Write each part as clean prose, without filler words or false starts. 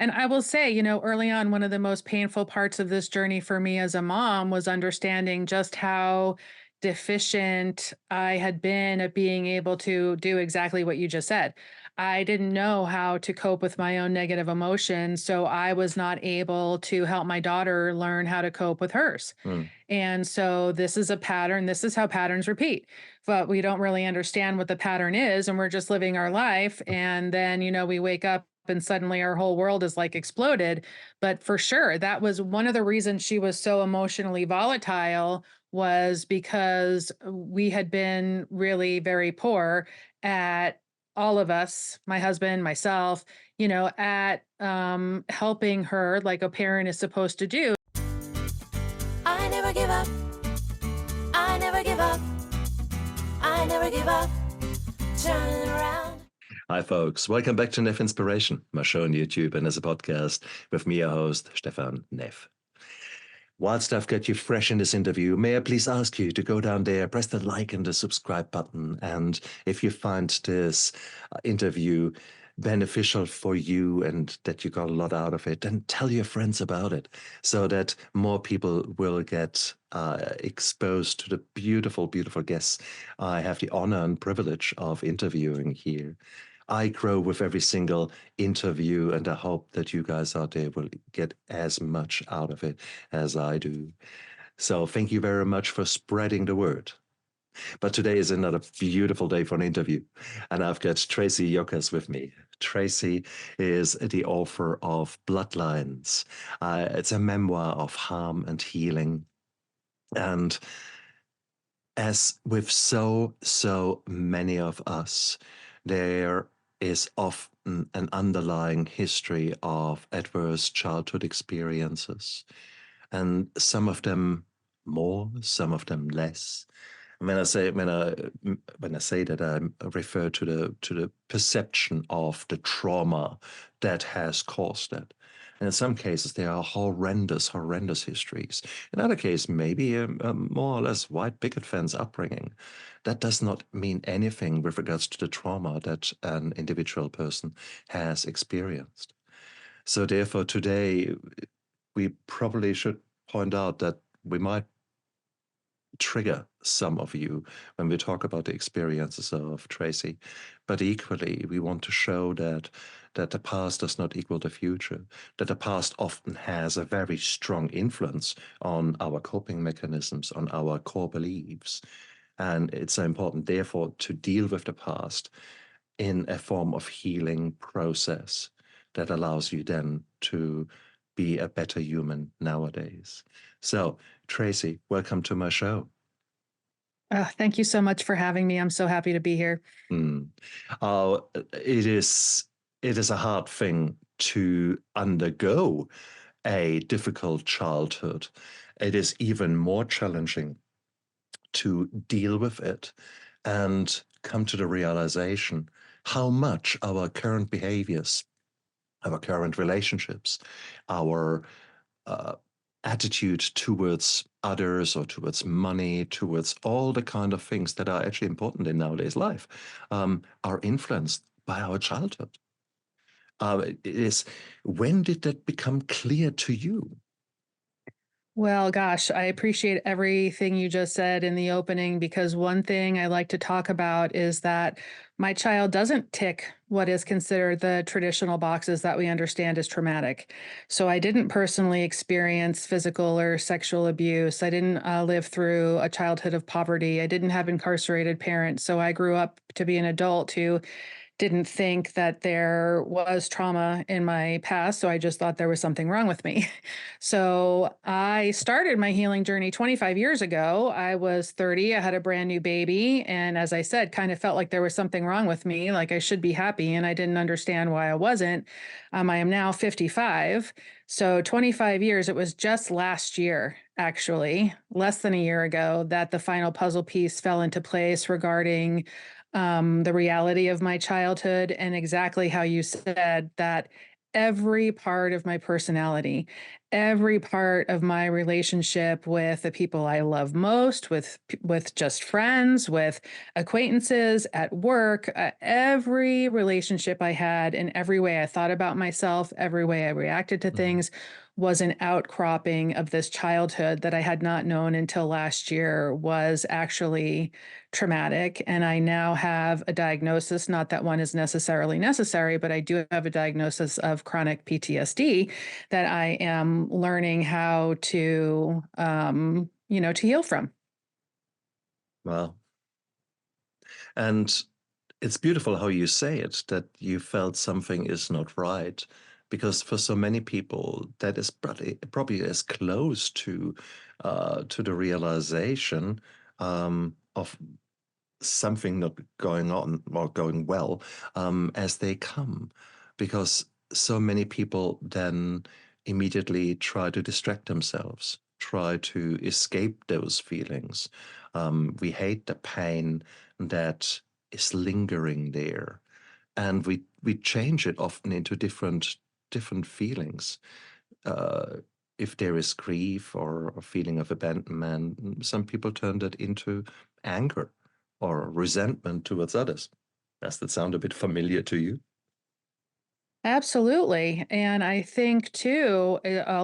And I will say, early on, one of the most painful parts of this journey for me as a mom was understanding just how deficient I had been at being able to do exactly what you just said. I didn't know how to cope with my own negative emotions, so I was not able to help my daughter learn how to cope with hers. Mm. And so this is a pattern. This is how patterns repeat. But we don't really understand what the pattern is. And we're just living our life. And then, we wake up and suddenly our whole world is like exploded. But for sure, that was one of the reasons she was so emotionally volatile, was because we had been really very poor at, all of us, my husband, myself, at helping her like a parent is supposed to do. I never give up. I never give up. I never give up. Turn around. Hi, folks. Welcome back to Neff Inspiration, my show on YouTube and as a podcast with me, your host, Stephan, Neff. Whilst I've got you fresh in this interview, may I please ask you to go down there, press the like and the subscribe button. And if you find this interview beneficial for you and that you got a lot out of it, then tell your friends about it so that more people will get exposed to the beautiful, beautiful guests I have the honor and privilege of interviewing here. I grow with every single interview, and I hope that you guys out there will get as much out of it as I do. So thank you very much for spreading the word. But today is another beautiful day for an interview, and I've got Tracey Yokas with me. Tracey is the author of Bloodlines. It's a memoir of harm and healing. And as with so many of us, there is often an underlying history of adverse childhood experiences, and some of them more, some of them less. When I say that, I refer to the perception of the trauma that has caused that. And in some cases, there are horrendous histories. In other cases, maybe a more or less white picket fence upbringing. That does not mean anything with regards to the trauma that an individual person has experienced. So therefore, today, we probably should point out that we might trigger some of you when we talk about the experiences of Tracey. But equally, we want to show that the past does not equal the future, that the past often has a very strong influence on our coping mechanisms, on our core beliefs. And it's so important, therefore, to deal with the past in a form of healing process that allows you then to be a better human nowadays. So, Tracey, welcome to my show. Thank you so much for having me. I'm so happy to be here. Mm. It is a hard thing to undergo a difficult childhood. It is even more challenging to deal with it and come to the realization how much our current behaviors, our current relationships, our attitude towards others or towards money, towards all the kind of things that are actually important in nowadays life, are influenced by our childhood. When did that become clear to you? Well, gosh, I appreciate everything you just said in the opening, because one thing I like to talk about is that my child doesn't tick what is considered the traditional boxes that we understand as traumatic. So I didn't personally experience physical or sexual abuse. I didn't live through a childhood of poverty. I didn't have incarcerated parents. So I grew up to be an adult who didn't think that there was trauma in my past. So I just thought there was something wrong with me. So I started my healing journey 25 years ago. I was 30. I had a brand new baby. And as I said, kind of felt like there was something wrong with me, like I should be happy. And I didn't understand why I wasn't. I am now 55. So 25 years, it was just last year, actually, less than a year ago, that the final puzzle piece fell into place regarding the reality of my childhood, and exactly how you said that every part of my personality, every part of my relationship with the people I love most, with just friends, with acquaintances, at work, every relationship I had, and every way I thought about myself, every way I reacted to Mhm. things was an outcropping of this childhood that I had not known until last year was actually traumatic. And I now have a diagnosis, not that one is necessarily necessary, but I do have a diagnosis of chronic PTSD that I am learning how to, to heal from. Well, and it's beautiful how you say it, that you felt something is not right, because for so many people, that is probably as close to the realization of something not going on or going well as they come, because so many people then immediately try to distract themselves, try to escape those feelings. We hate the pain that is lingering there, and we change it often into different feelings. Uh, if there is grief or a feeling of abandonment, some people turn that into anger or resentment towards others. Does that sound a bit familiar to you? Absolutely. And I think too,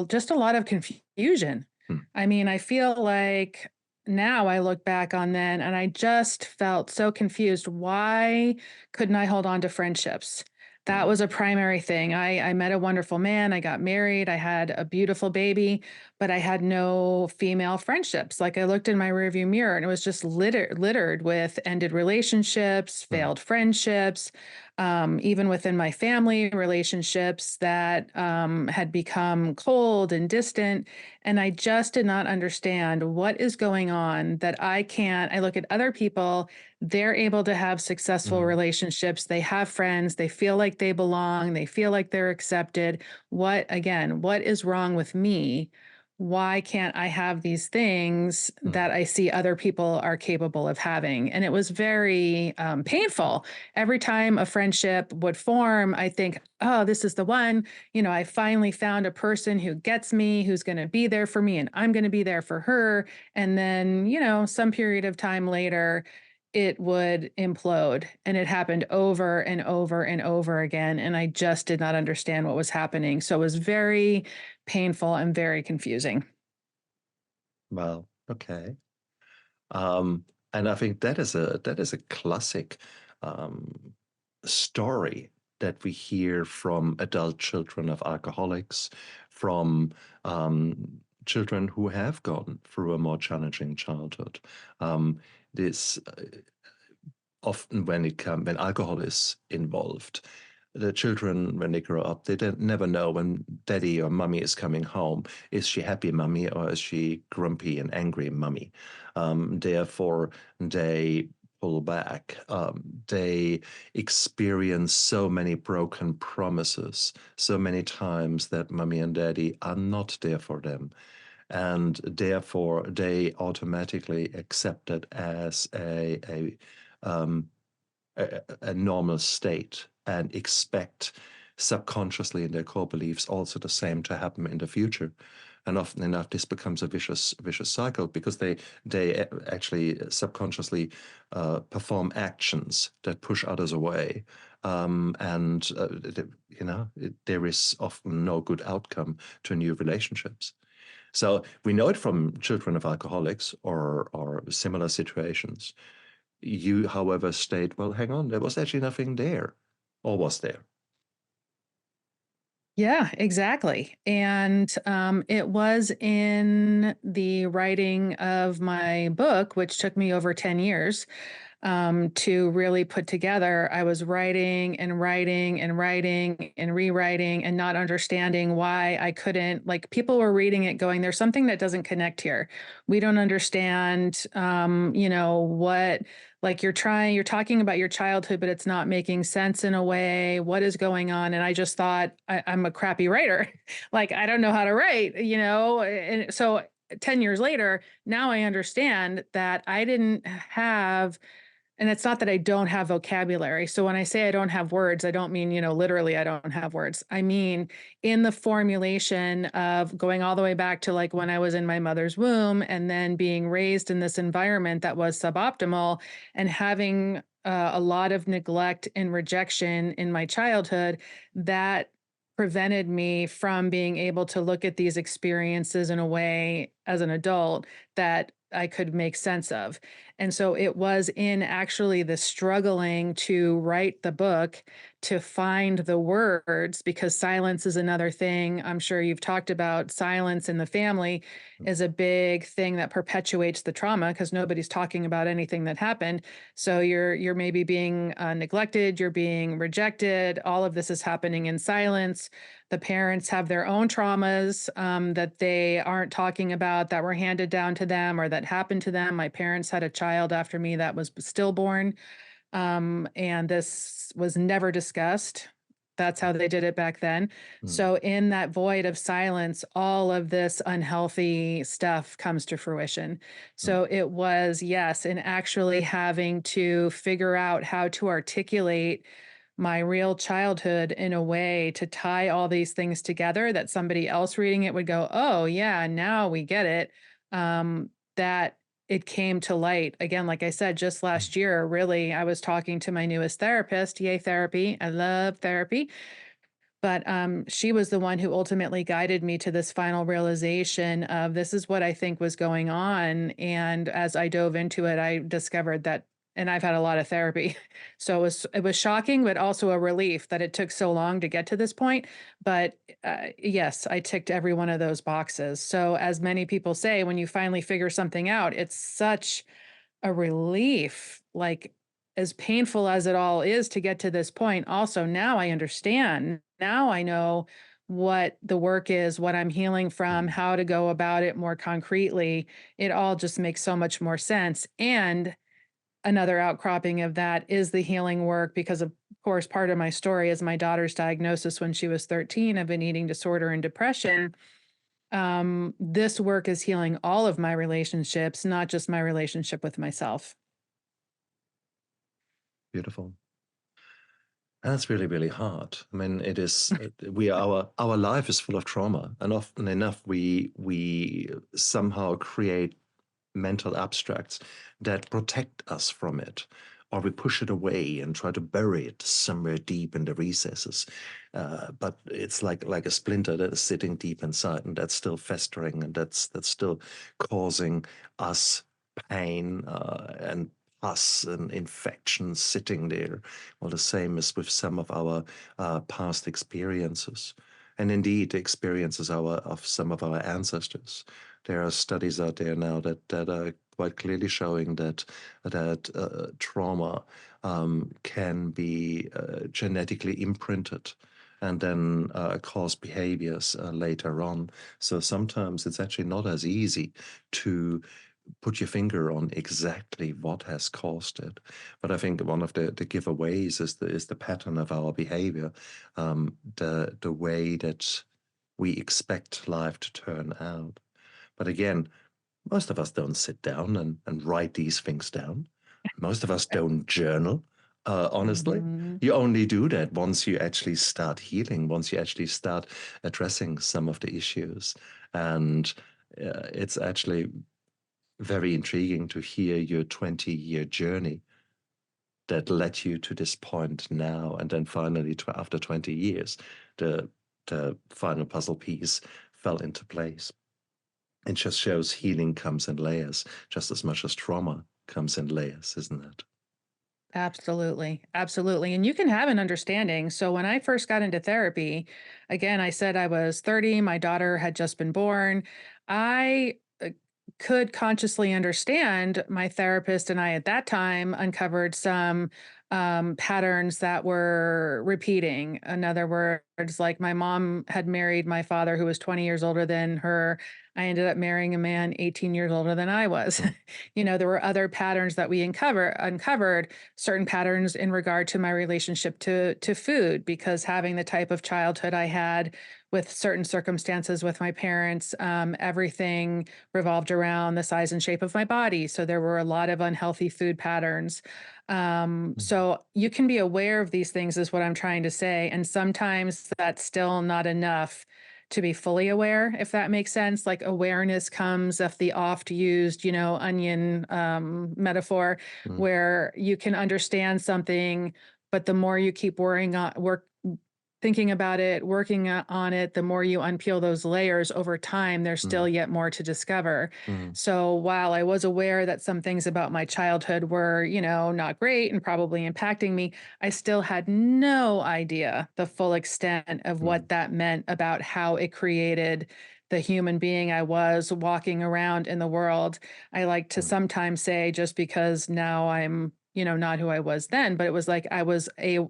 just a lot of confusion. Hmm. I mean, I feel like now I look back on then and I just felt so confused. Why couldn't I hold on to friendships? That Hmm. was a primary thing. I met a wonderful man. I got married. I had a beautiful baby, but I had no female friendships. Like I looked in my rearview mirror and it was just littered with ended relationships, Hmm. failed friendships, even within my family relationships that had become cold and distant. And I just did not understand what is going on that I can't. I look at other people, they're able to have successful Hmm. relationships. They have friends, they feel like they belong, they feel like they're accepted. What is wrong with me? Why can't I have these things Hmm. that I see other people are capable of having? And it was very painful. Every time a friendship would form, I think, oh, this is the one. I finally found a person who gets me, who's going to be there for me, and I'm going to be there for her. And then, some period of time later, it would implode. And it happened over and over and over again. And I just did not understand what was happening. So it was very painful and very confusing. Well, okay. Um, and I think that is a classic um, story that we hear from adult children of alcoholics, from children who have gone through a more challenging childhood. This often when alcohol is involved, the children, when they grow up, they don't never know when daddy or mummy is coming home. Is she happy mummy or is she grumpy and angry mummy? Therefore, they pull back. They experience so many broken promises so many times that mummy and daddy are not there for them, and therefore they automatically accept it as um, a normal state and expect subconsciously in their core beliefs also the same to happen in the future. And often enough, this becomes a vicious cycle, because they actually subconsciously perform actions that push others away, and there is often no good outcome to new relationships. So we know it from children of alcoholics or similar situations. You, however, state, well, hang on, there was actually nothing there. Or was there? Yeah, exactly. And it was in the writing of my book, which took me over 10 years to really put together. I was writing and writing and writing and rewriting and not understanding why I couldn't. Like people were reading it going, there's something that doesn't connect here. We don't understand, what, like you're talking about your childhood, but it's not making sense in a way. What is going on? And I just thought I'm a crappy writer. Like I don't know how to write, And so 10 years later, now I understand that I didn't have and it's not that I don't have vocabulary. So when I say I don't have words, I don't mean, literally I don't have words. I mean, in the formulation of going all the way back to like when I was in my mother's womb and then being raised in this environment that was suboptimal and having a lot of neglect and rejection in my childhood, that prevented me from being able to look at these experiences in a way as an adult that I could make sense of. And so it was in actually the struggling to write the book to find the words, because silence is another thing. I'm sure you've talked about silence in the family is a big thing that perpetuates the trauma because nobody's talking about anything that happened. So you're maybe being neglected, you're being rejected. All of this is happening in silence. The parents have their own traumas that they aren't talking about that were handed down to them or that happened to them. My parents had a child after me that was stillborn, and this was never discussed. That's how they did it back then. Mm, So, in that void of silence, all of this unhealthy stuff comes to fruition. mm, So, it was, yes, in actually having to figure out how to articulate my real childhood in a way to tie all these things together that somebody else reading it would go, "Oh, yeah, now we get it." That it came to light. Again, like I said, just mm, last year, really, I was talking to my newest therapist. Yay, therapy. I love therapy. But she was the one who ultimately guided me to this final realization of this is what I think was going on. And as I dove into it, I discovered that, and I've had a lot of therapy. So it was shocking, but also a relief that it took so long to get to this point. But yes, I ticked every one of those boxes. So as many people say, when you finally figure something out, it's such a relief. Like, as painful as it all is to get to this point, also now I understand. Now I know what the work is, what I'm healing from, mm, how to go about it more concretely. It all just makes so much more sense. And another outcropping of that is the healing work, because of course part of my story is my daughter's diagnosis when she was 13 of an eating disorder and depression. This work is healing all of my relationships, not just my relationship with myself. beautiful. And that's really, really hard. I mean, it is. Our life is full of trauma, and often enough, we somehow create mental abstracts that protect us from it, or we push it away and try to bury it somewhere deep in the recesses. But it's like a splinter that is sitting deep inside, and that's still festering, and that's still causing us pain and pus and infections sitting there. Well, the same is with some of our past experiences, and indeed the experiences of some of our ancestors. There are studies out there now that are quite clearly showing that trauma can be genetically imprinted and then cause behaviors later on. So sometimes it's actually not as easy to put your finger on exactly what has caused it. But I think one of the giveaways is the pattern of our behavior, the way that we expect life to turn out. But again, most of us don't sit down and write these things down. Most of us don't journal, honestly. Mhm. You only do that once you actually start healing, once you actually start addressing some of the issues. And it's actually very intriguing to hear your 20-year journey that led you to this point now. And then finally, after 20 years, the, the final puzzle piece fell into place. It just shows healing comes in layers just as much as trauma comes in layers, isn't it? Absolutely. Absolutely. And you can have an understanding. So when I first got into therapy, again, I said I was 30, my daughter had just been born. I could consciously understand my therapist and I at that time uncovered some patterns that were repeating. In other words, like my mom had married my father, who was 20 years older than her. I ended up marrying a man 18 years older than I was. Mm, There were other patterns that we uncovered certain patterns in regard to my relationship to food, because having the type of childhood I had with certain circumstances with my parents, everything revolved around the size and shape of my body. So there were a lot of unhealthy food patterns. So you can be aware of these things is what I'm trying to say. And sometimes that's still not enough to be fully aware, if that makes sense. Like awareness comes of the oft used, onion metaphor, Mm, where you can understand something, but the more you keep thinking about it, working on it, the more you unpeel those layers over time, there's mm, still yet more to discover. mm, So while I was aware that some things about my childhood were, not great and probably impacting me, I still had no idea the full extent of mm, what that meant about how it created the human being I was walking around in the world. I like to mm. sometimes say, just because now I'm, not who I was then, but it was like I was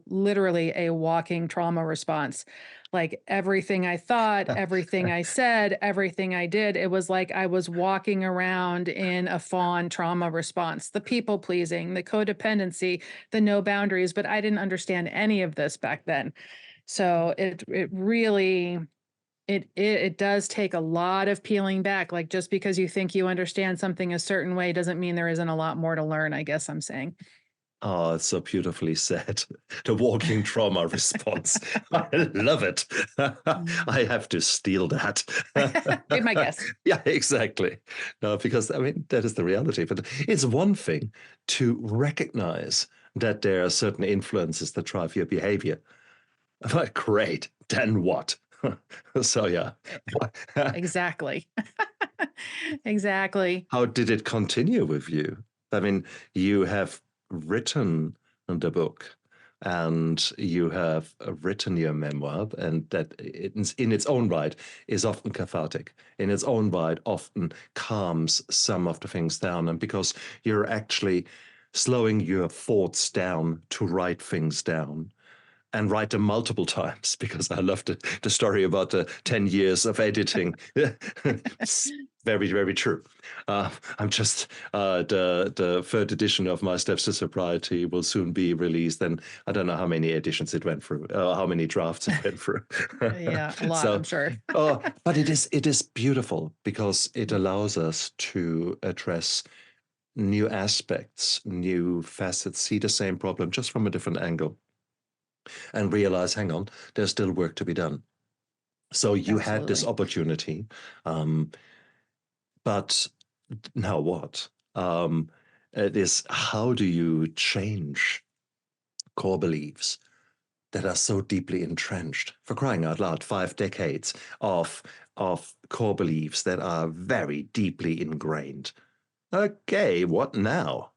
literally a walking trauma response. Like everything I thought, everything I said, everything I did, it was like I was walking around in a fawn trauma response, the people pleasing, the codependency, the no boundaries, but I didn't understand any of this back then. So it really it does take a lot of peeling back. Like just because you think you understand something a certain way doesn't mean there isn't a lot more to learn, I guess I'm saying. Oh, it's so beautifully said. The walking trauma response. I love it. Mm. I have to steal that. Be my guest. Yeah, exactly. No, because I mean, that is the reality. But it's one thing to recognize that there are certain influences that drive your behavior. But great. Then what? So, yeah. Exactly. Exactly. How did it continue with you? I mean, you have written the book and you have written your memoir, and that in its own right is often cathartic, in its own right often calms some of the things down. And because you're actually slowing your thoughts down to write things down, and write them multiple times, because I love the story about the 10 years of editing. It's very, very true. I'm just, the third edition of My Steps to Sobriety will soon be released. And I don't know how many editions it went through, how many drafts it went through. Yeah, a lot, I'm So, sure. but it is beautiful because it allows us to address new aspects, new facets, see the same problem just from a different angle, and realize, hang on, there's still work to be done. So you had this Absolutely. opportunity, um, but now what? It is, how do you change core beliefs that are so deeply entrenched? For crying out loud, 5 decades of core beliefs that are very deeply ingrained. Okay, what now?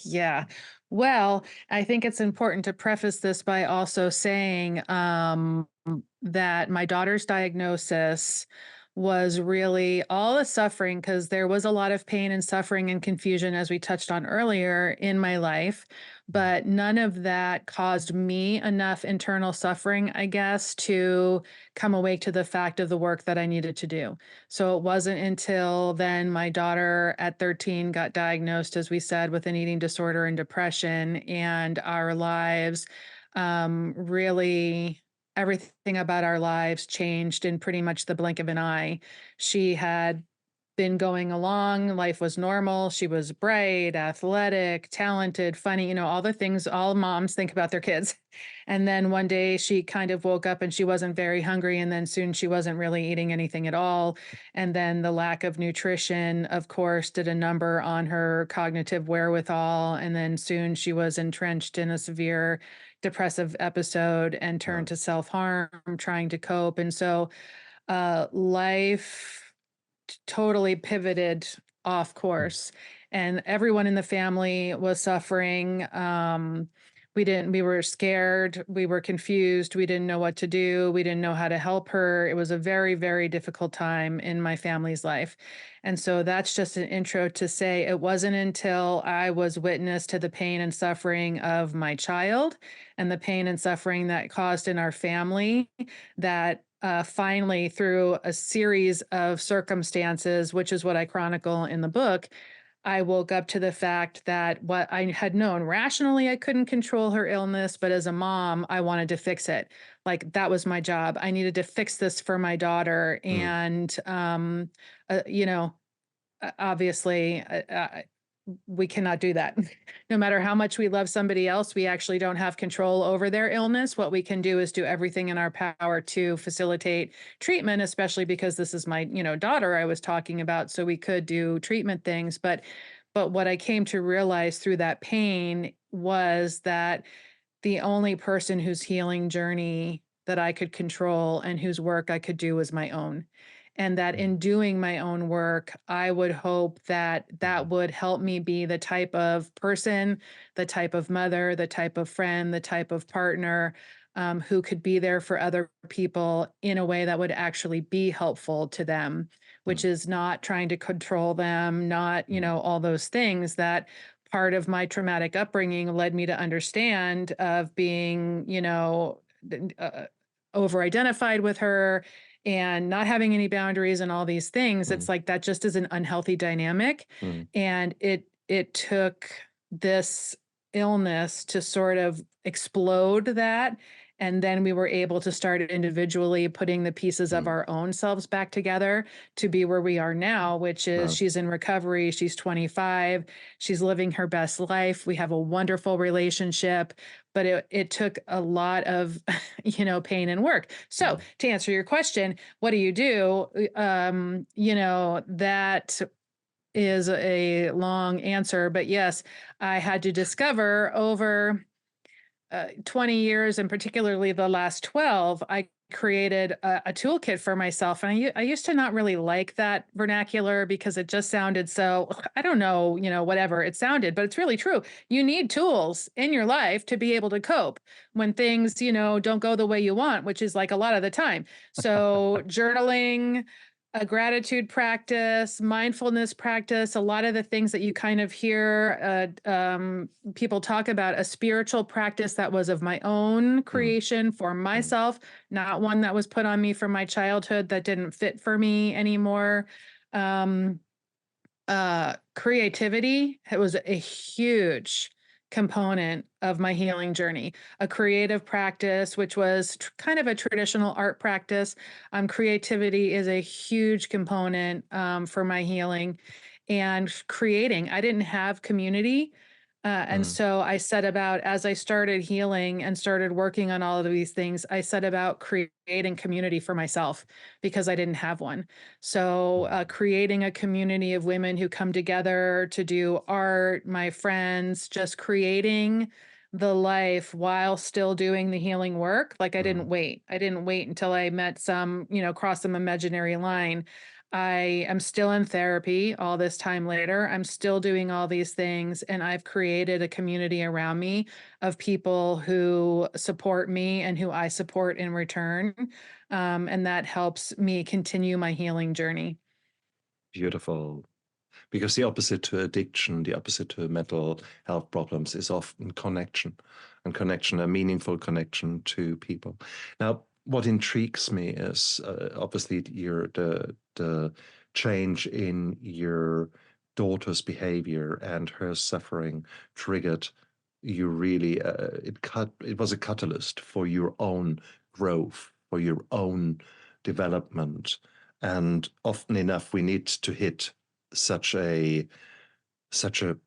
Yeah. Well, I think it's important to preface this by also saying that my daughter's diagnosis was really all the suffering, because there was a lot of pain and suffering and confusion, as we touched on earlier, in my life. But none of that caused me enough internal suffering, I guess, to come awake to the fact of the work that I needed to do. So it wasn't until then my daughter at 13 got diagnosed, as we said, with an eating disorder and depression, and our lives really everything about our lives changed in pretty much the blink of an eye. She had been going along, life was normal. She was bright, athletic, talented, funny, all the things all moms think about their kids. And then one day she kind of woke up and she wasn't very hungry. And then soon she wasn't really eating anything at all. And then the lack of nutrition, of course, did a number on her cognitive wherewithal. And then soon she was entrenched in a severe depressive episode and turned Wow. to self harm, trying to cope. And so life totally pivoted off course, and everyone in the family was suffering. We were scared, we were confused, we didn't know what to do, we didn't know how to help her. It was a very, very difficult time in my family's life. And so that's just an intro to say it wasn't until I was witness to the pain and suffering of my child and the pain and suffering that caused in our family that finally, through a series of circumstances, which is what I chronicle in the book, I woke up to the fact that what I had known rationally, I couldn't control her illness, but as a mom, I wanted to fix it. Like that was my job. I needed to fix this for my daughter. Mm, And, obviously, we cannot do that. No matter how much we love somebody else, we actually don't have control over their illness. What we can do is do everything in our power to facilitate treatment, especially because this is my, daughter I was talking about. So we could do treatment things. But what I came to realize through that pain was that the only person whose healing journey that I could control and whose work I could do was my own. And that in doing my own work, I would hope that that would help me be the type of person, the type of mother, the type of friend, the type of partner who could be there for other people in a way that would actually be helpful to them, which is not trying to control them, not, all those things that part of my traumatic upbringing led me to understand of being, over identified with her and not having any boundaries and all these things. It's like that just is an unhealthy dynamic. And it took this illness to sort of explode that. And then we were able to start individually putting the pieces of our own selves back together to be where we are now, which is she's in recovery. She's 25. She's living her best life. We have a wonderful relationship, but it took a lot of, pain and work. So to answer your question, what do you do? That is a long answer, but yes, I had to discover over 20 years, and particularly the last 12, I created a toolkit for myself. And I used to not really like that vernacular because it just sounded so, I don't know, whatever it sounded, but it's really true. You need tools in your life to be able to cope when things, don't go the way you want, which is like a lot of the time. So journaling, a gratitude practice, mindfulness practice, a lot of the things that you kind of hear people talk about, a spiritual practice that was of my own creation for myself, not one that was put on me from my childhood that didn't fit for me anymore. Creativity, it was a huge component of my healing journey, a creative practice, which was kind of a traditional art practice. Creativity is a huge component for my healing and creating. I didn't have community. And so I set about, as I started healing and started working on all of these things, I set about creating community for myself because I didn't have one. So creating a community of women who come together to do art, my friends, just creating the life while still doing the healing work. Like I didn't wait. I didn't wait until I met some, cross some imaginary line. I am still in therapy all this time later. I'm still doing all these things, and I've created a community around me of people who support me and who I support in return. And that helps me continue my healing journey. Beautiful. Because the opposite to addiction, the opposite to mental health problems is often connection, and connection, a meaningful connection to people. Now, what intrigues me is obviously the change in your daughter's behavior and her suffering triggered you really. It was a catalyst for your own growth, for your own development, and often enough we need to hit such a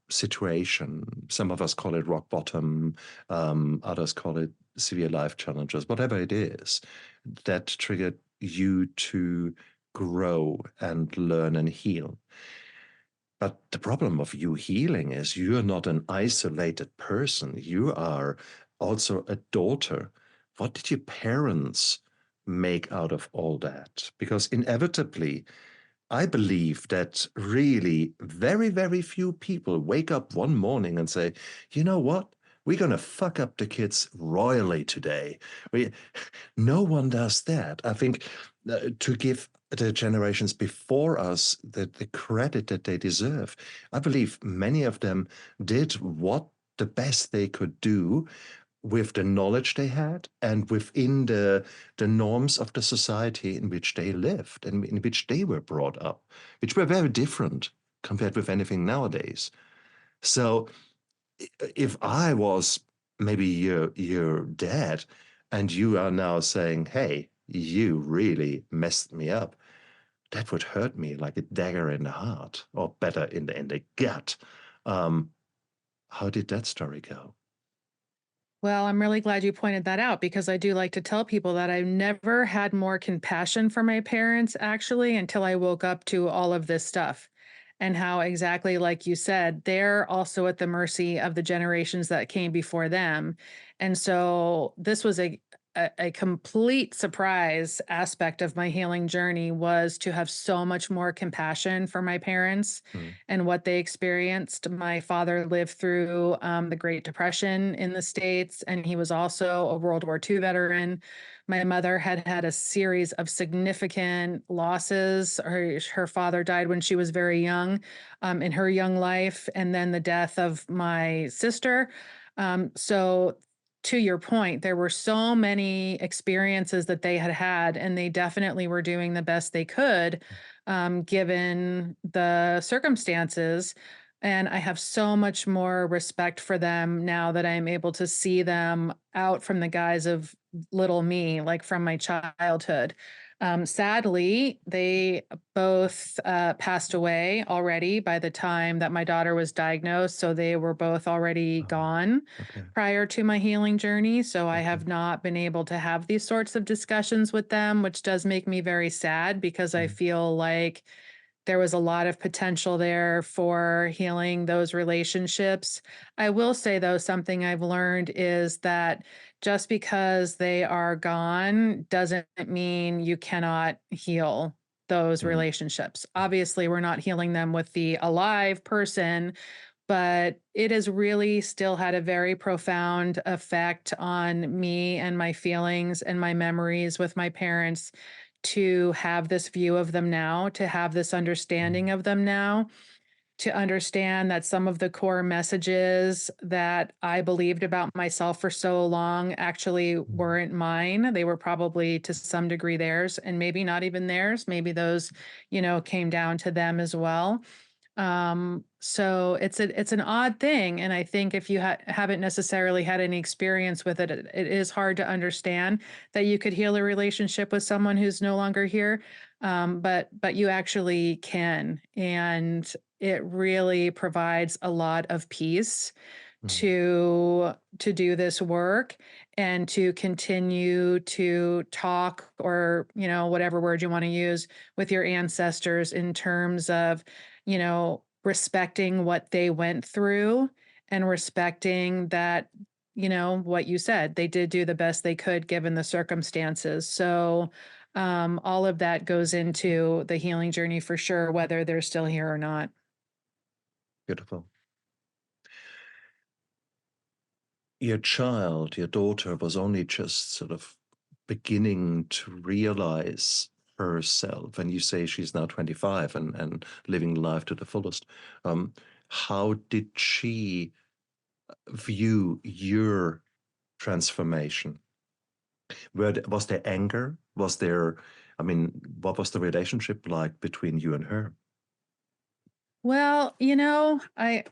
situation. Some of us call it rock bottom, others call it severe life challenges, whatever it is, that triggered you to grow and learn and heal. But the problem of you healing is you're not an isolated person. You are also a daughter. What did your parents make out of all that? Because inevitably, I believe that really very, very few people wake up one morning and say, you know what? We're going to fuck up the kids royally today. No one does that. I think to give the generations before us the credit that they deserve, I believe many of them did what the best they could do with the knowledge they had and within the norms of the society in which they lived and in which they were brought up, which were very different compared with anything nowadays. So if I was maybe your dad and you are now saying, hey, you really messed me up, that would hurt me like a dagger in the heart, or better in the gut. Um, how did that story go? Well, I'm really glad you pointed that out because I do like to tell people that I've never had more compassion for my parents actually until I woke up to all of this stuff and how exactly like you said, they're also at the mercy of the generations that came before them. And so this was a complete surprise aspect of my healing journey was to have so much more compassion for my parents Mm, and what they experienced. My father lived through the Great Depression in the States, and he was also a World War II veteran. My mother had had a series of significant losses. Her father died when she was very young in her young life, and then the death of my sister. So, to your point, there were so many experiences that they had had, and they definitely were doing the best they could given the circumstances. And I have so much more respect for them now that I'm able to see them out from the guise of little me, like from my childhood. Sadly, they both passed away already by the time that my daughter was diagnosed. So they were both already oh, gone okay. prior to my healing journey. So I Okay. have not been able to have these sorts of discussions with them, which does make me very sad because I Mm, feel like there was a lot of potential there for healing those relationships. I will say, though, something I've learned is that just because they are gone doesn't mean you cannot heal those mm, relationships. Obviously, we're not healing them with the alive person, but it has really still had a very profound effect on me and my feelings and my memories with my parents to have this view of them now, to have this understanding mm, of them now, to understand that some of the core messages that I believed about myself for so long actually mm, weren't mine. They were probably to some degree theirs and maybe not even theirs. Maybe those, came down to them as well. So it's an odd thing, and I think if you haven't necessarily had any experience with it, it is hard to understand that you could heal a relationship with someone who's no longer here. But you actually can, and it really provides a lot of peace mm, to do this work and to continue to talk or whatever word you want to use with your ancestors in terms of respecting what they went through and respecting that, what you said, they did do the best they could given the circumstances. So, all of that goes into the healing journey for sure, whether they're still here or not. beautiful. Your child, your daughter, was only just sort of beginning to realize herself, and you say she's now 25 and living life to the fullest. Um, how did she view your transformation? Was there anger? Was there, I mean, what was the relationship like between you and her? Well, I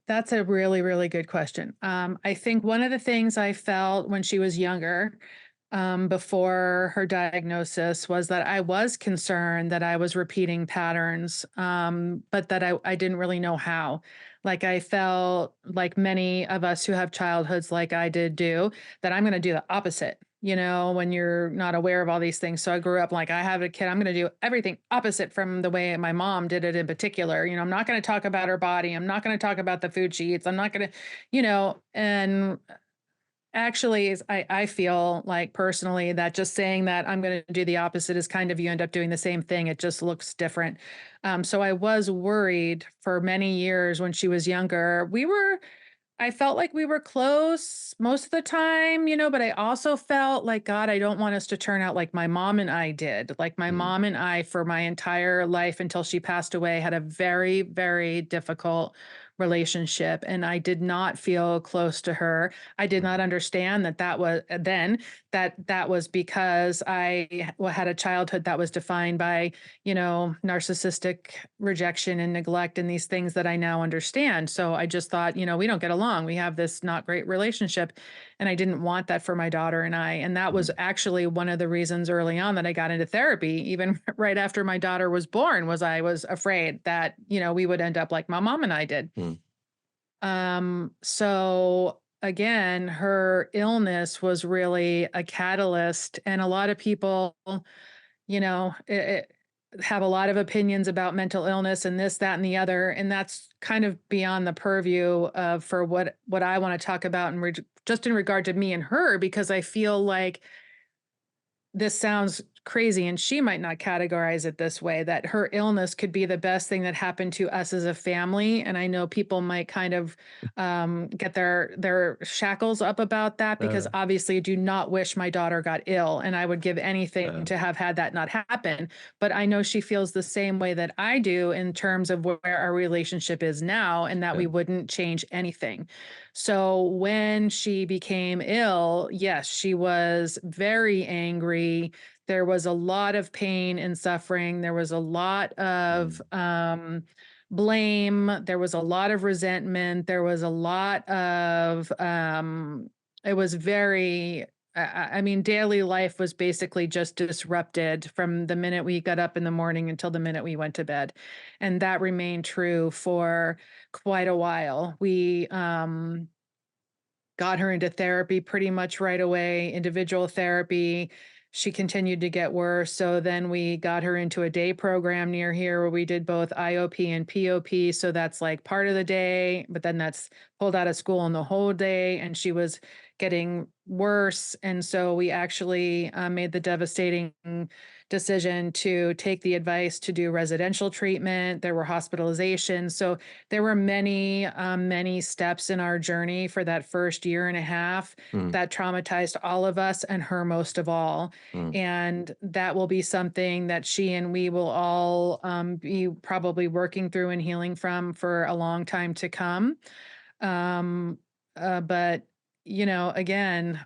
that's a really, really good question. I think one of the things I felt when she was younger, before her diagnosis, was that I was concerned that I was repeating patterns, but that I didn't really know how. Like I felt like many of us who have childhoods like I did do, that I'm going to do the opposite. When you're not aware of all these things. So I grew up like I have a kid, I'm going to do everything opposite from the way my mom did it in particular. I'm not going to talk about her body. I'm not going to talk about the food she eats. I'm not going to, and actually, I feel like personally that just saying that I'm going to do the opposite is kind of you end up doing the same thing. It just looks different. So I was worried for many years when she was younger. I felt like we were close most of the time, but I also felt like, God, I don't want us to turn out like my mom and I did. Like my Mm, mom and I, for my entire life until she passed away, had a very, very difficult relationship. And I did not feel close to her. I did not mm, understand that was then that was because had a childhood that was defined by, narcissistic rejection and neglect and these things that I now understand. So I just thought, we don't get along. We have this not great relationship. And I didn't want that for my daughter and I. And that was mm, actually one of the reasons early on that I got into therapy, even right after my daughter was born, was I was afraid that, we would end up like my mom and I did. mm. So again, her illness was really a catalyst, and a lot of people, you know, have a lot of opinions about mental illness and this, that, and the other, and that's kind of beyond the purview of for what I want to talk about, and just in regard to me and her, because I feel like this sounds crazy and she might not categorize it this way, that her illness could be the best thing that happened to us as a family. And I know people might kind of get their shackles up about that, because Uh, obviously I do not wish my daughter got ill, and I would give anything uh, to have had that not happen. But I know she feels the same way that I do in terms of where our relationship is now, and that yeah. we wouldn't change anything. So when she became ill, yes, she was very angry. There was a lot of pain and suffering. There was a lot of Mm, blame. There was a lot of resentment. There was a lot of, it was very, I mean, daily life was basically just disrupted from the minute we got up in the morning until the minute we went to bed. And that remained true for quite a while. We, got her into therapy pretty much right away, individual therapy. She continued to get worse. So then we got her into a day program near here where we did both IOP and POP. So that's like part of the day, but then that's pulled out of school on the whole day. And she was getting worse. And so we actually made the devastating decision to take the advice to do residential treatment. There were hospitalizations. So there were many steps in our journey for that first year and a half mm, that traumatized all of us, and her most of all. mm, And that will be something that she and we will all be probably working through and healing from for a long time to come. Um, but, again,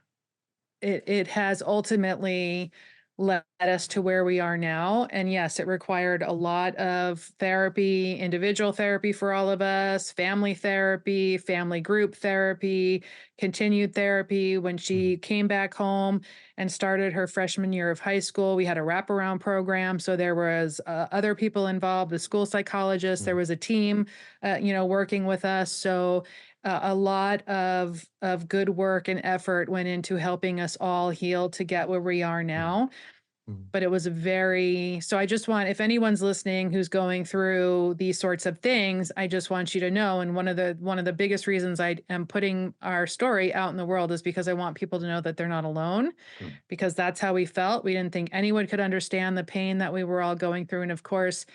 it has ultimately led us to where we are now. And yes, it required a lot of therapy, individual therapy for all of us, family therapy, family group therapy, continued therapy. When mm, she came back home and started her freshman year of high school, we had a wraparound program. So there was other people involved, the school psychologist, there mm, was a team, working with us. So a lot of good work and effort went into helping us all heal to get where we are mm, now. mm, But it was so I just want, if anyone's listening who's going through these sorts of things, I just want you to know. And one of the biggest reasons I am putting our story out in the world is because I want people to know that they're not alone, mm, because that's how we felt. We didn't think anyone could understand the pain that we were all going through. And of course,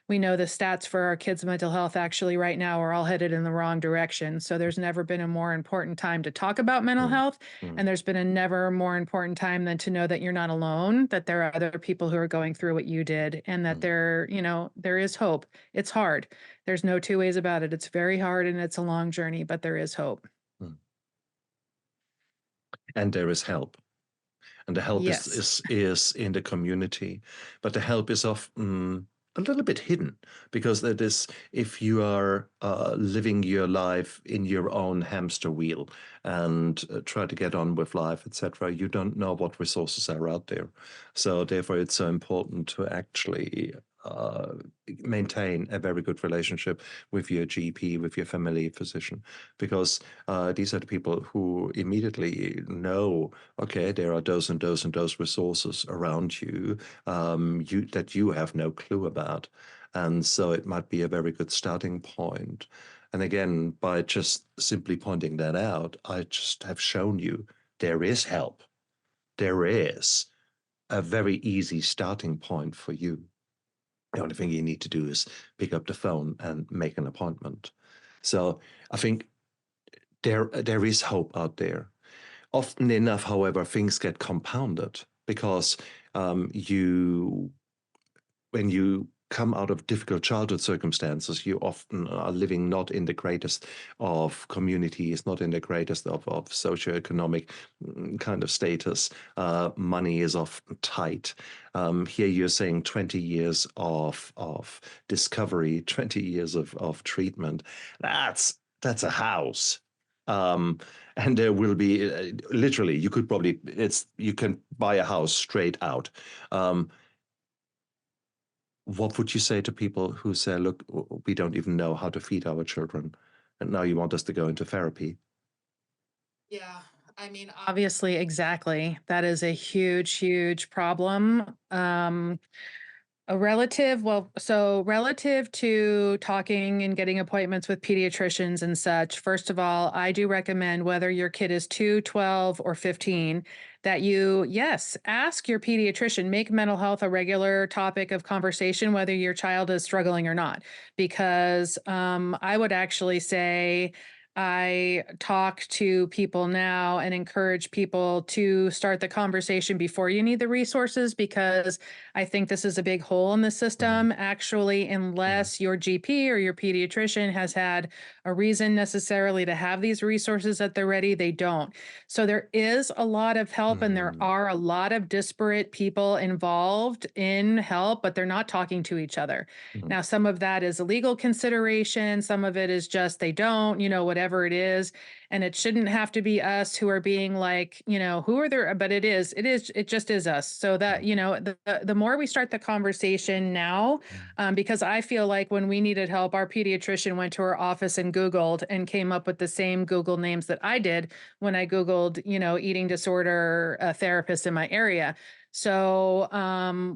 we know the stats for our kids' mental health actually right now are all headed in the wrong direction. So there's never been a more important time to talk about mental mm, health. mm, And there's been a never more important time than to know that you're not alone, that there are other people who are going through what you did, and that mm, there is hope. It's hard. There's no two ways about it. It's very hard and it's a long journey, but there is hope. mm. And there is help. And the help is, Yes. is is in the community, but the help is often a little bit hidden, because that is, if you are living your life in your own hamster wheel and try to get on with life, etc., you don't know what resources are out there. So therefore it's so important to actually uh, maintain a very good relationship with your GP, with your family physician, because these are the people who immediately know, okay, there are those and those and those resources around you, that you have no clue about. And so it might be a very good starting point. And again, by just simply pointing that out, I just have shown you there is help. There is a very easy starting point for you. The only thing you need to do is pick up the phone and make an appointment. So I think there is hope out there. Often enough, however, things get compounded because you when you come out of difficult childhood circumstances, you often are living not in the greatest of communities, not in the greatest of socioeconomic kind of status. Money is often tight. Here you're saying 20 years of discovery, 20 years of treatment. That's a house. And there will be literally, you can buy a house straight out. What would you say to people who say, look, we don't even know how to feed our children? and now you want us to go into therapy. Yeah, I mean, obviously, exactly. That is a huge, huge problem. A relative, well, so relative to talking and getting appointments with pediatricians and such, first of all, I do recommend whether your kid is 2, 12, or 15, that you, yes, ask your pediatrician, make mental health a regular topic of conversation, whether your child is struggling or not. Because I would actually say, I talk to people now and encourage people to start the conversation before you need the resources, because I think this is a big hole in the Mhm. system, actually, Mhm. unless your GP or your pediatrician has had a reason necessarily to have these resources at the ready, they don't. So there is a lot of help and there Mhm. are a lot of disparate people involved in help, but they're not talking to each other. Mhm. Now, some of that is a legal consideration, some of it is just they don't, whatever it is. And it shouldn't have to be us who are being like, who are there, but it just is us. So that, Mhm. the more we start the conversation now, because I feel like when we needed help, our pediatrician went to our office and Googled and came up with the same Google names that I did when I Googled, eating disorder therapist in my area. So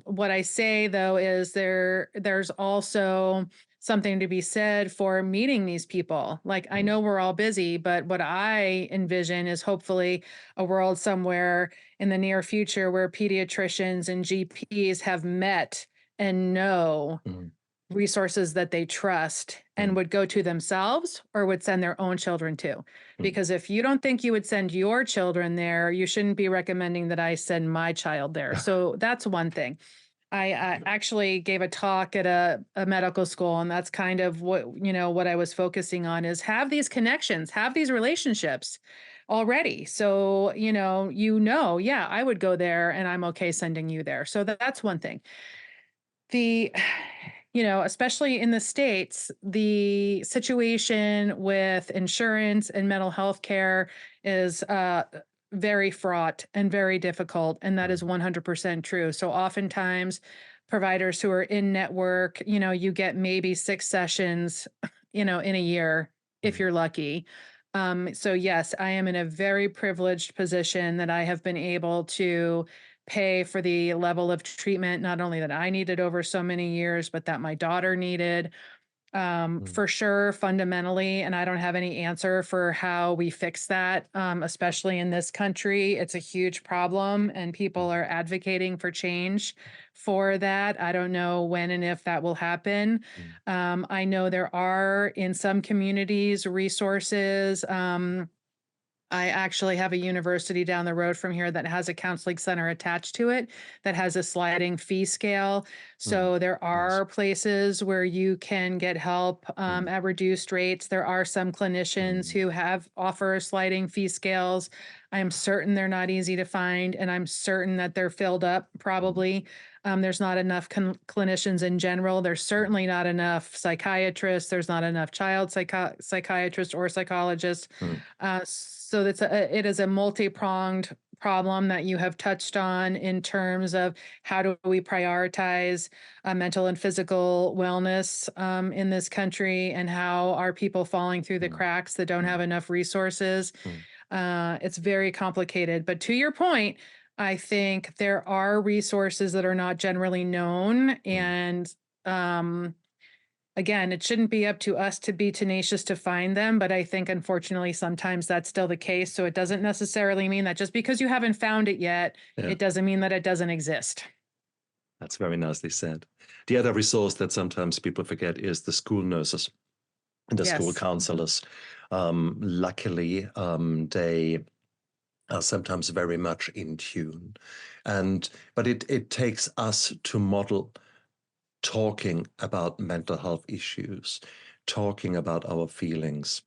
what I say though is there's also something to be said for meeting these people. Like, I Mhm. know we're all busy, but what I envision is hopefully a world somewhere in the near future where pediatricians and GPs have met and know Mhm. resources that they trust and Mhm. would go to themselves or would send their own children to. Mhm. Because if you don't think you would send your children there, you shouldn't be recommending that I send my child there. So that's one thing. I actually gave a talk at a medical school, and that's kind of what I was focusing on is have these connections, have these relationships already. So, yeah, I would go there and I'm okay sending you there. So that's one thing. The especially in the States, the situation with insurance and mental health care is very fraught and very difficult. And that is Mhm. 100% true. So oftentimes, providers who are in network, you get maybe 6 sessions, in a year if Mhm. you're lucky. So, yes, I am in a very privileged position that I have been able to pay for the level of treatment, not only that I needed over so many years, but that my daughter needed. Mhm. For sure, fundamentally, and I don't have any answer for how we fix that, especially in this country. It's a huge problem, and people Mhm. are advocating for change for that. I don't know when and if that will happen. Mhm. I know there are in some communities resources. I actually have a university down the road from here that has a counseling center attached to it that has a sliding fee scale. Mhm. So there Nice. are places where you can get help Mhm. at reduced rates. There are some clinicians Mhm. who have offer sliding fee scales. I am certain they're not easy to find, and I'm certain that they're filled up Mhm. probably. There's not enough clinicians in general. There's Mhm. certainly not enough psychiatrists. There's not enough child psychiatrists or psychologists. Mhm. So it is a multi-pronged problem that you have touched on in terms of how do we prioritize mental and physical wellness in this country, and how are people falling through the Mhm. cracks that don't have Mhm. enough resources. Mhm. It's very complicated. But to your point, I think there are resources that are not generally known, Mhm. and um, again, it shouldn't be up to us to be tenacious to find them, but I think unfortunately sometimes that's still the case. So it doesn't necessarily mean that just because you haven't found it yet, Yeah, it doesn't mean that it doesn't exist. that's very nicely said. The other resource that sometimes people forget is the school nurses and the school Yes. counselors. Luckily, they are sometimes very much in tune, and but it takes us to model talking about mental health issues, talking about our feelings,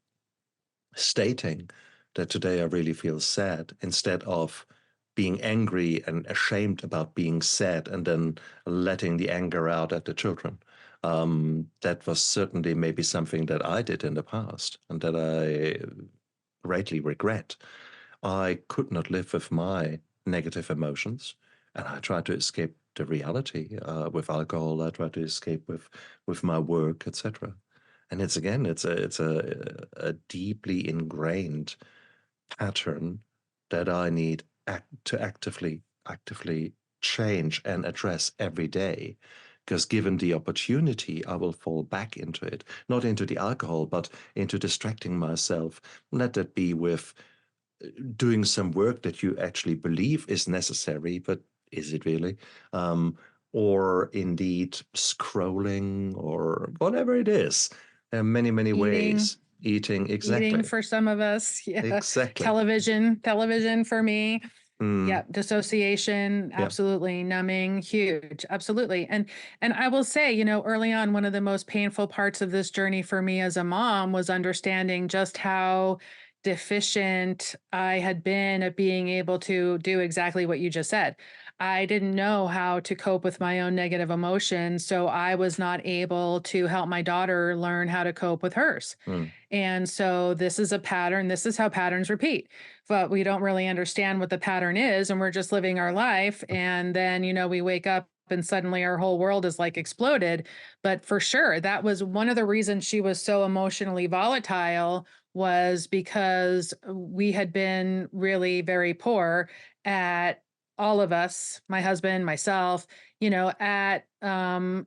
stating that today I really feel sad instead of being angry and ashamed about being sad and then letting the anger out at the children. That was certainly maybe something that I did in the past and that I greatly regret. I could not live with my negative emotions, and I tried to escape the reality with alcohol. I tried to escape with my work, etc. And it's again, a deeply ingrained pattern that I need to actively change and address every day. Because given the opportunity, I will fall back into it, not into the alcohol, but into distracting myself. Let that be with doing some work that you actually believe is necessary, but is it really? Or indeed scrolling or whatever it is. There are many, many Eating. ways. Eating, Eating exactly. for some of us. Yeah. Exactly. Television for me. Yeah, Mm, dissociation, yeah. absolutely. Numbing, huge, absolutely. And I will say, you know, early on, one of the most painful parts of this journey for me as a mom was understanding just how deficient I had been at being able to do exactly what you just said. I didn't know how to cope with my own negative emotions, so I was not able to help my daughter learn how to cope with hers. Mm, And so this is a pattern. This is how patterns repeat. But we don't really understand what the pattern is. And we're just living our life. And then, you know, we wake up and suddenly our whole world is like exploded. But for sure, that was one of the reasons she was so emotionally volatile, was because we had been really very poor at, all of us, my husband, myself, you know, at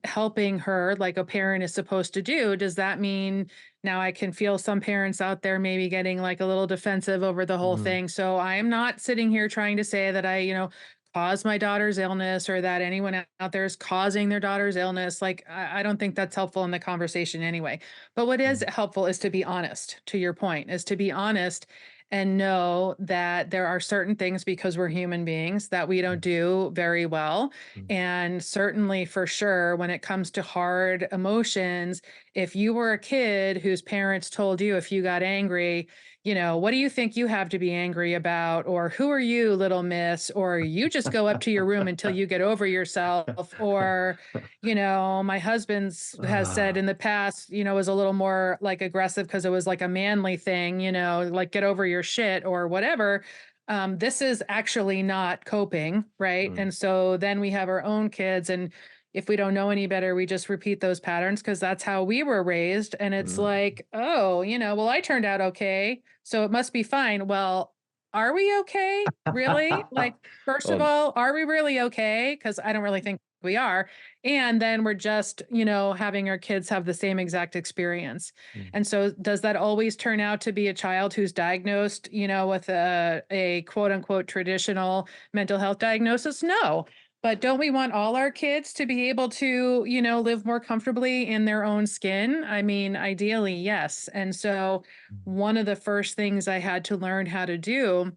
helping her like a parent is supposed to do. Does that mean now I can feel some parents out there maybe getting like a little defensive over the whole mm, thing? So I am not sitting here trying to say that I, you know, caused my daughter's illness or that anyone out there is causing their daughter's illness. Like, I don't think that's helpful in the conversation anyway. But what is mm, helpful is to be honest, to your point, is to be honest and know that there are certain things, because we're human beings, that we don't mm, do very well. mm, And certainly for sure, when it comes to hard emotions, if you were a kid whose parents told you if you got angry, you know, what do you think you have to be angry about? Or who are you, little miss? Or you just go up to your room until you get over yourself. Or, you know, my husband's has said Ah, in the past, you know, was a little more like aggressive because it was like a manly thing, you know, like get over your shit or whatever. This is actually not coping, right? mm, And so then we have our own kids, and if we don't know any better, we just repeat those patterns because that's how we were raised. And it's mm. like, oh, you know, well, I turned out okay, so it must be fine. Well, are we okay? Really? Like, first of Oh, all, are we really okay? Because I don't really think we are. And then we're just, you know, having our kids have the same exact experience. mm, And so does that always turn out to be a child who's diagnosed, you know, with a quote unquote traditional mental health diagnosis? No. But don't we want all our kids to be able to, you know, live more comfortably in their own skin? I mean, ideally, yes. And so mm, one of the first things I had to learn how to do,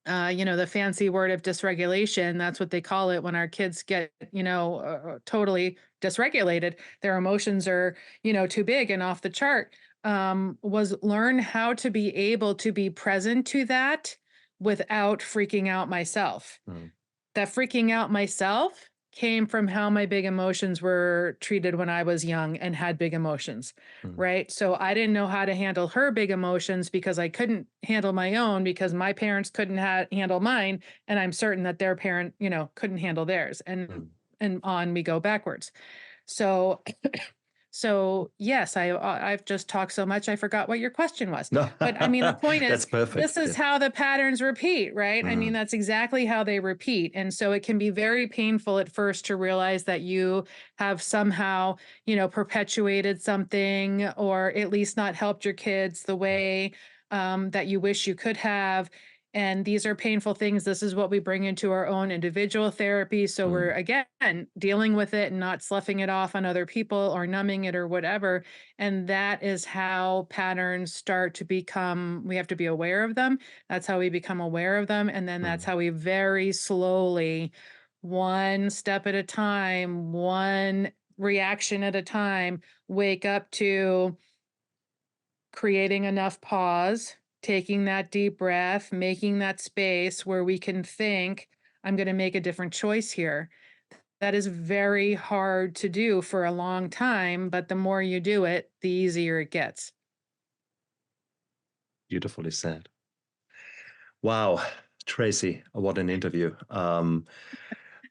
you know, the fancy word of dysregulation, that's what they call it when our kids get, you know, totally dysregulated. Their emotions are, you know, too big and off the chart. Was learn how to be able to be present to that without freaking out myself. mm, That freaking out myself came from how my big emotions were treated when I was young and had big emotions, mm, right? So I didn't know how to handle her big emotions because I couldn't handle my own, because my parents couldn't handle mine, and I'm certain that their parent, you know, couldn't handle theirs, mm. and on we go backwards. So so yes, I've just talked so much I forgot what your question was. No, But I mean, the point that's is, perfect. this is Yeah. how the patterns repeat, right? I mean, Mm, that's exactly how they repeat. And so it can be very painful at first to realize that you have somehow, you know, perpetuated something, or at least not helped your kids the way that you wish you could have. And these are painful things. This is what we bring into our own individual therapy. So we're, mm, again, dealing with it and not sloughing it off on other people or numbing it or whatever. And that is how patterns start to become, we have to be aware of them. That's how we become aware of them. And then that's mm, how we very slowly, one step at a time, one reaction at a time, wake up to creating enough pause, taking that deep breath, making that space where we can think, I'm going to make a different choice here. That is very hard to do for a long time, but the more you do it, the easier it gets. beautifully said. Wow, Tracy, what an interview.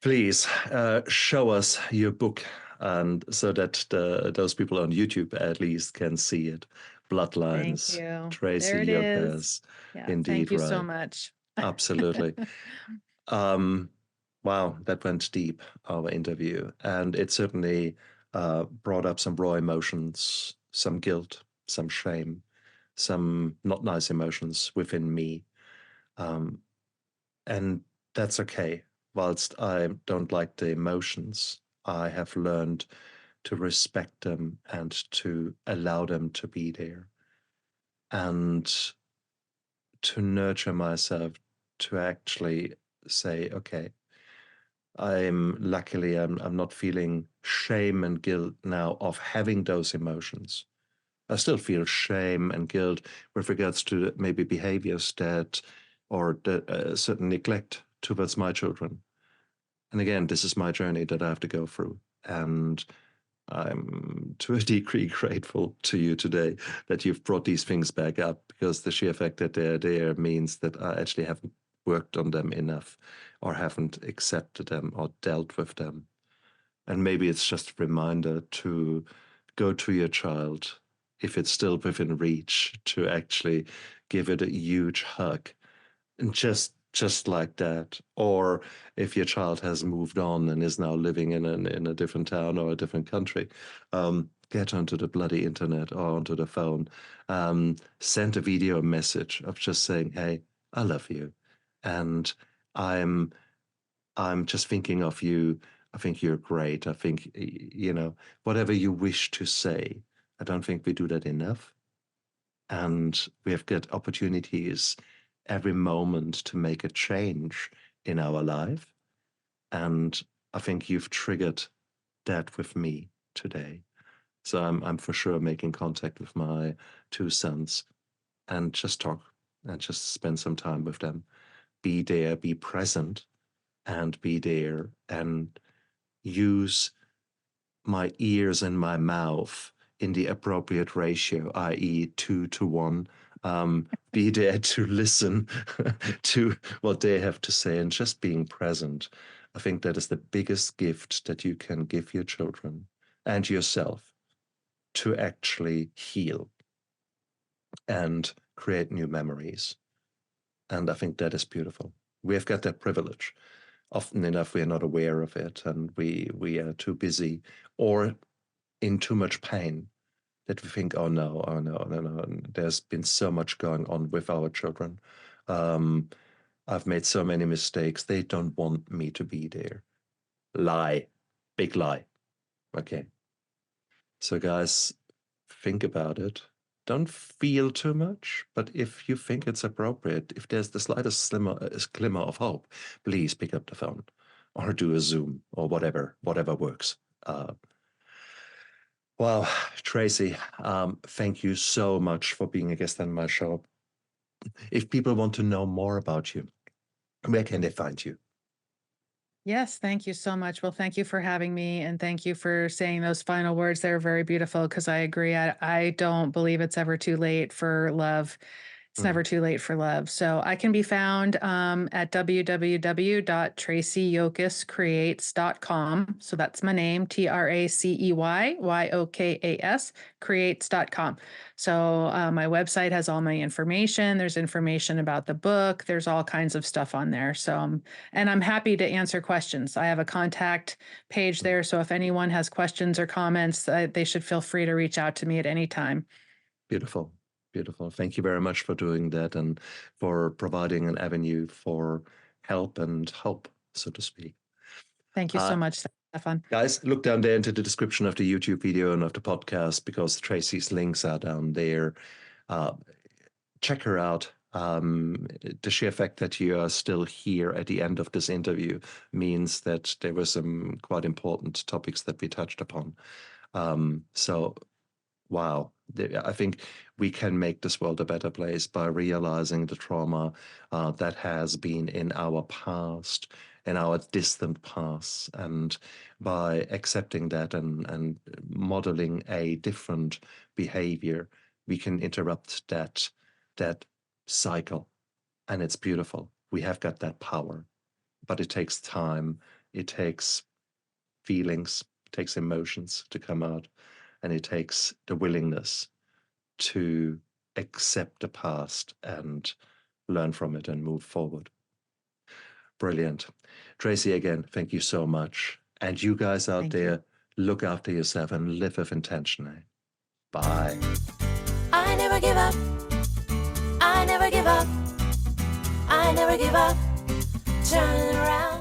Please show us your book. and so that those people on YouTube at least can see it. Thank Bloodlines, you. There Tracey it is. Yokas, Yeah. Thank indeed, you so right. much. Absolutely. Um, wow, that went deep, our interview. And it certainly brought up some raw emotions, some guilt, some shame, some not nice emotions within me. Um, and that's okay. Whilst I don't like the emotions, I have learned to respect them and to allow them to be there and to nurture myself to actually say, okay, I'm not feeling shame and guilt now of having those emotions. I still feel shame and guilt with regards to maybe behaviors that or certain neglect towards my children. And again, this is my journey that I have to go through. And I'm to a degree grateful to you today that you've brought these things back up, because the sheer fact that they're there means that I actually haven't worked on them enough or haven't accepted them or dealt with them. And maybe it's just a reminder to go to your child, if it's still within reach, to actually give it a huge hug and just like that. Or if your child has moved on and is now living in a different town or a different country, get onto the bloody internet or onto the phone, send a video message of just saying, hey, I love you, and i'm I'm just thinking of you. I think you're great. I think, whatever you wish to say. I don't think we do that enough. And we have got opportunities every moment to make a change in our life. And I think you've triggered that with me today. So I'm for sure making contact with my two sons and just talk and just spend some time with them. Be there, be present, and be there and use my ears and my mouth in the appropriate ratio, i.e., 2 to 1. Be there to listen to what they have to say and just being present. I think that is the biggest gift that you can give your children and yourself, to actually heal and create new memories. And I think that is beautiful. We have got that privilege. Often enough, we are not aware of it, and we are too busy or in too much pain that we think, oh no, oh no, no, no. And there's been so much going on with our children. Um, I've made so many mistakes. They don't want me to be there. Lie, big lie. Okay. So guys, think about it. Don't feel too much, but if you think it's appropriate, if there's the slightest glimmer of hope, please pick up the phone or do a Zoom or whatever works. Well, Tracey, thank you so much for being a guest on my show. If people want to know more about you, where can they find you? Yes, thank you so much. Well, thank you for having me, and thank you for saying those final words. They're very beautiful, because I agree. I don't believe it's ever too late for love. It's Mm, never too late for love. So I can be found at www.traceyyokas.creates.com. So that's my name, TRACEYYOKAS, creates.com. So my website has all my information. There's information about the book. There's all kinds of stuff on there. So, and I'm happy to answer questions. I have a contact page mm. there. So if anyone has questions or comments, they should feel free to reach out to me at any time. Beautiful. Beautiful. Thank you very much for doing that and for providing an avenue for help and hope, so to speak. Thank you so Uh, much, Stephan. Guys, look down there into the description of the YouTube video and of the podcast, because Tracey's links are down there. Uh, check her out. The sheer fact that you are still here at the end of this interview means that there were some quite important topics that we touched upon. So, wow, I think we can make this world a better place by realizing the trauma that has been in our past, in our distant past, and by accepting that and modeling a different behavior, we can interrupt that cycle. And it's beautiful. We have got that power, but it takes time. It takes feelings. It takes emotions to come out, and it takes the willingness to accept the past and learn from it and move forward. Brilliant. Tracey, again, thank you so much. And you guys out Thank there, look after yourself and live with intention. Eh? Bye. I never give up. I never give up. I never give up. Turn around.